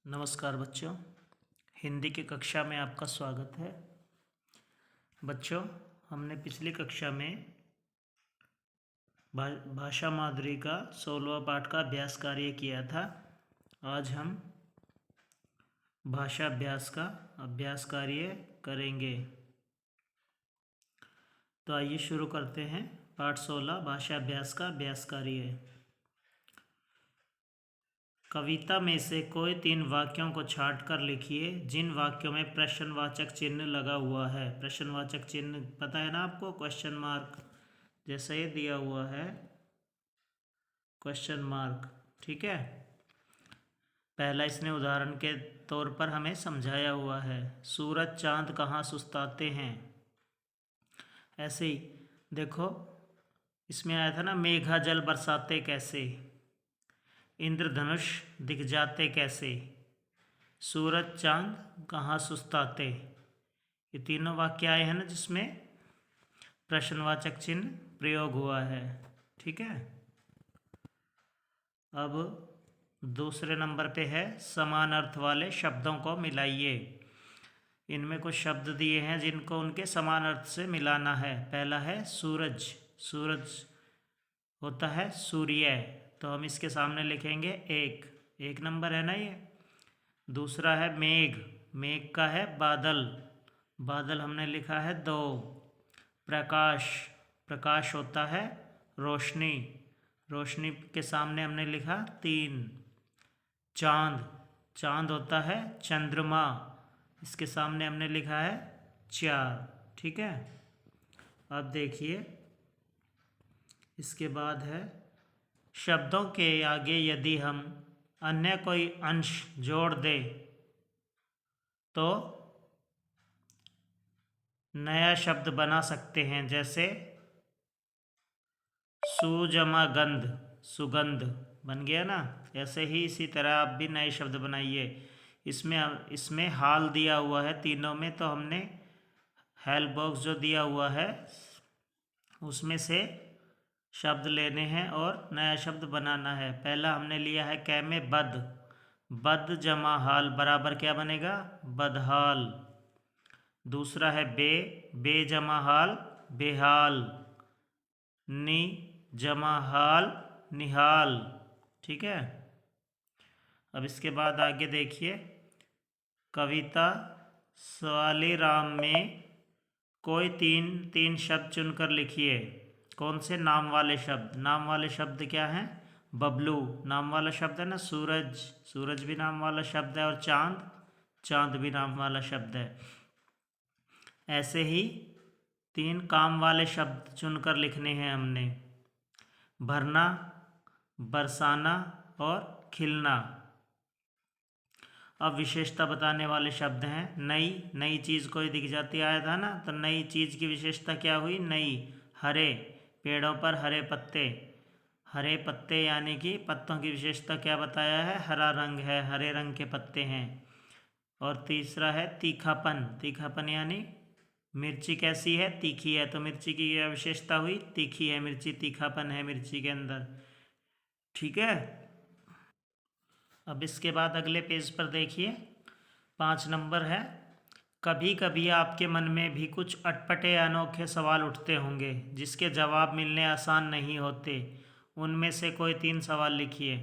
नमस्कार बच्चों, हिंदी की कक्षा में आपका स्वागत है। बच्चों, हमने पिछली कक्षा में भाषा माधुरी का 16वां पाठ का अभ्यास कार्य किया था। आज हम भाषा अभ्यास का अभ्यास कार्य करेंगे। तो आइए शुरू करते हैं। पाठ 16 भाषा अभ्यास का अभ्यास कार्य। कविता में से कोई 3 वाक्यों को छांटकर लिखिए जिन वाक्यों में प्रश्नवाचक चिन्ह लगा हुआ है। प्रश्नवाचक चिन्ह पता है ना आपको, क्वेश्चन मार्क जैसा ये दिया हुआ है, क्वेश्चन मार्क। ठीक है, पहला इसने उदाहरण के तौर पर हमें समझाया हुआ है, सूरज चांद कहाँ सुस्ताते हैं। ऐसे ही देखो, इसमें आया था ना, मेघा जल बरसाते कैसे, इंद्रधनुष दिख जाते कैसे, सूरज चांद कहाँ सुस्ताते। ये तीनों वाक्य आए हैं ना जिसमें प्रश्नवाचक चिन्ह प्रयोग हुआ है। ठीक है, अब दूसरे नंबर पे है समान अर्थ वाले शब्दों को मिलाइए। इनमें कुछ शब्द दिए हैं जिनको उनके समान अर्थ से मिलाना है। पहला है सूरज, सूरज होता है सूर्य, तो हम इसके सामने लिखेंगे एक नंबर है ना ये। दूसरा है मेघ, मेघ का है बादल, बादल हमने लिखा है 2। प्रकाश, प्रकाश होता है रोशनी, रोशनी के सामने हमने लिखा 3। चांद, चांद होता है चंद्रमा, इसके सामने हमने लिखा है 4। ठीक है, अब देखिए इसके बाद है शब्दों के आगे यदि हम अन्य कोई अंश जोड़ दें तो नया शब्द बना सकते हैं, जैसे सुजमा गंध, सुगंध बन गया ना। ऐसे ही इसी तरह आप भी नए शब्द बनाइए। इसमें हाल दिया हुआ है तीनों में, तो हमने हेल्प बॉक्स जो दिया हुआ है उसमें से शब्द लेने हैं और नया शब्द बनाना है। पहला हमने लिया है कै में बद, बद जमा हाल बराबर क्या बनेगा, बदहाल। दूसरा है बे, बे जमा हाल बेहाल, नि जमा हाल निहाल। ठीक है, अब इसके बाद आगे देखिए, कविता सवाली राम में कोई तीन शब्द चुनकर लिखिए। कौन से नाम वाले शब्द, नाम वाले शब्द क्या हैं, बबलू नाम वाला शब्द है ना, सूरज, सूरज भी नाम वाला शब्द है, और चांद, चांद भी नाम वाला शब्द है। ऐसे ही 3 काम वाले शब्द चुनकर लिखने हैं हमने, भरना, बरसाना और खिलना। अब विशेषता बताने वाले शब्द हैं नई, नई चीज़ कोई दिख जाती आया था ना, तो नई चीज़ की विशेषता क्या हुई, नई। हरे, पेड़ों पर हरे पत्ते, हरे पत्ते यानी कि पत्तों की विशेषता क्या बताया है, हरा रंग है, हरे रंग के पत्ते हैं। और तीसरा है तीखापन, तीखापन यानी मिर्ची कैसी है, तीखी है, तो मिर्ची की क्या विशेषता हुई, तीखी है मिर्ची, तीखापन है मिर्ची के अंदर। ठीक है, अब इसके बाद अगले पेज पर देखिए, 5 नंबर है, कभी कभी आपके मन में भी कुछ अटपटे अनोखे सवाल उठते होंगे जिसके जवाब मिलने आसान नहीं होते। उनमें से कोई 3 सवाल लिखिए।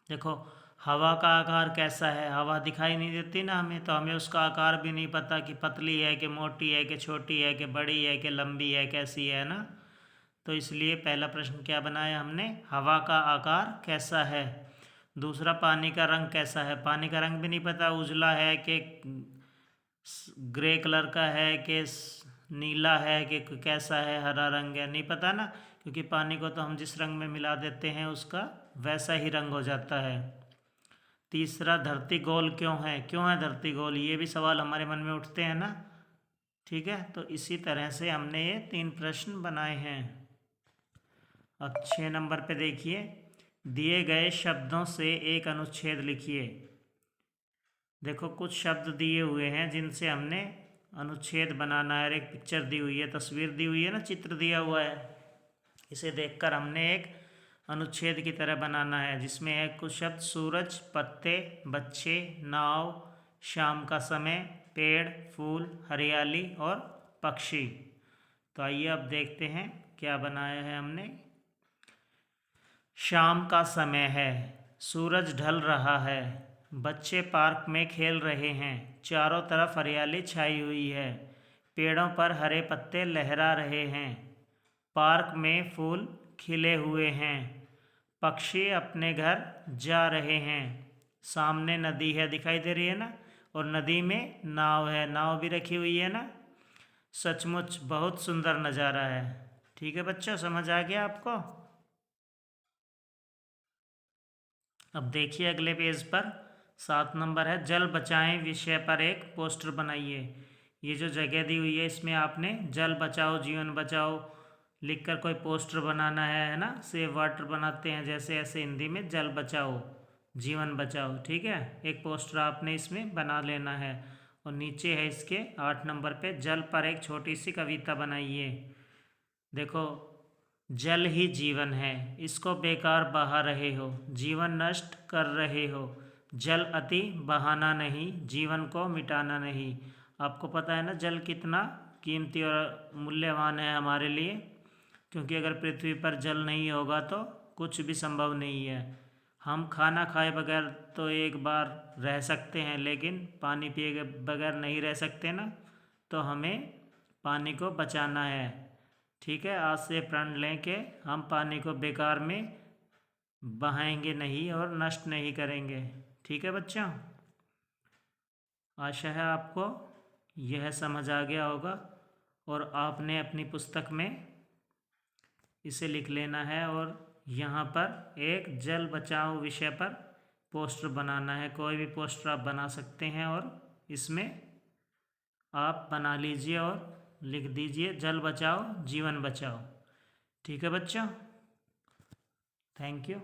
देखो, हवा का आकार कैसा है, हवा दिखाई नहीं देती ना हमें, तो हमें उसका आकार भी नहीं पता कि पतली है कि मोटी है कि छोटी है कि बड़ी है कि लंबी है, कैसी है ना। तो इसलिए पहला प्रश्न क्या बनाया हमने, हवा का आकार कैसा है। दूसरा, पानी का रंग कैसा है, पानी का रंग भी नहीं पता, उजला है कि ग्रे कलर का है कि नीला है कि कैसा है, हरा रंग है, नहीं पता ना, क्योंकि पानी को तो हम जिस रंग में मिला देते हैं उसका वैसा ही रंग हो जाता है। तीसरा, धरती गोल क्यों है, क्यों है धरती गोल, ये भी सवाल हमारे मन में उठते हैं ना। ठीक है, तो इसी तरह से हमने ये 3 प्रश्न बनाए हैं। अब 6 नंबर पे देखिए, दिए गए शब्दों से एक अनुच्छेद लिखिए। देखो, कुछ शब्द दिए हुए हैं जिनसे हमने अनुच्छेद बनाना है। एक पिक्चर दी हुई है, तस्वीर दी हुई है ना, चित्र दिया हुआ है, इसे देखकर हमने एक अनुच्छेद की तरह बनाना है, जिसमें है कुछ शब्द: सूरज, पत्ते, बच्चे, नाव, शाम का समय, पेड़, फूल, हरियाली और पक्षी। तो आइए अब देखते हैं क्या बनाया है हमने। शाम का समय है, सूरज ढल रहा है, बच्चे पार्क में खेल रहे हैं, चारों तरफ हरियाली छाई हुई है, पेड़ों पर हरे पत्ते लहरा रहे हैं, पार्क में फूल खिले हुए हैं, पक्षी अपने घर जा रहे हैं, सामने नदी है, दिखाई दे रही है ना, और नदी में नाव है, नाव भी रखी हुई है ना। सचमुच बहुत सुंदर नज़ारा है। ठीक है बच्चों, समझ आ गया आपको? अब देखिए अगले पेज पर 7 नंबर है, जल बचाएं विषय पर एक पोस्टर बनाइए। ये जो जगह दी हुई है, इसमें आपने जल बचाओ जीवन बचाओ लिखकर कोई पोस्टर बनाना है ना। सेव वाटर बनाते हैं जैसे, ऐसे हिंदी में जल बचाओ जीवन बचाओ। ठीक है, एक पोस्टर आपने इसमें बना लेना है। और नीचे है इसके 8 नंबर पे, जल पर एक छोटी सी कविता बनाइए। देखो, जल ही जीवन है, इसको बेकार बहा रहे हो, जीवन नष्ट कर रहे हो, जल अति बहाना नहीं, जीवन को मिटाना नहीं। आपको पता है ना जल कितना कीमती और मूल्यवान है हमारे लिए, क्योंकि अगर पृथ्वी पर जल नहीं होगा तो कुछ भी संभव नहीं है। हम खाना खाए बगैर तो एक बार रह सकते हैं, लेकिन पानी पिए बगैर नहीं रह सकते ना। तो हमें पानी को बचाना है। ठीक है, आज से प्रण लें कि हम पानी को बेकार में बहाएंगे नहीं और नष्ट नहीं करेंगे। ठीक है बच्चों, आशा है आपको यह समझ आ गया होगा और आपने अपनी पुस्तक में इसे लिख लेना है और यहाँ पर एक जल बचाओ विषय पर पोस्टर बनाना है। कोई भी पोस्टर आप बना सकते हैं और इसमें आप बना लीजिए और लिख दीजिए, जल बचाओ जीवन बचाओ। ठीक है बच्चों, थैंक यू।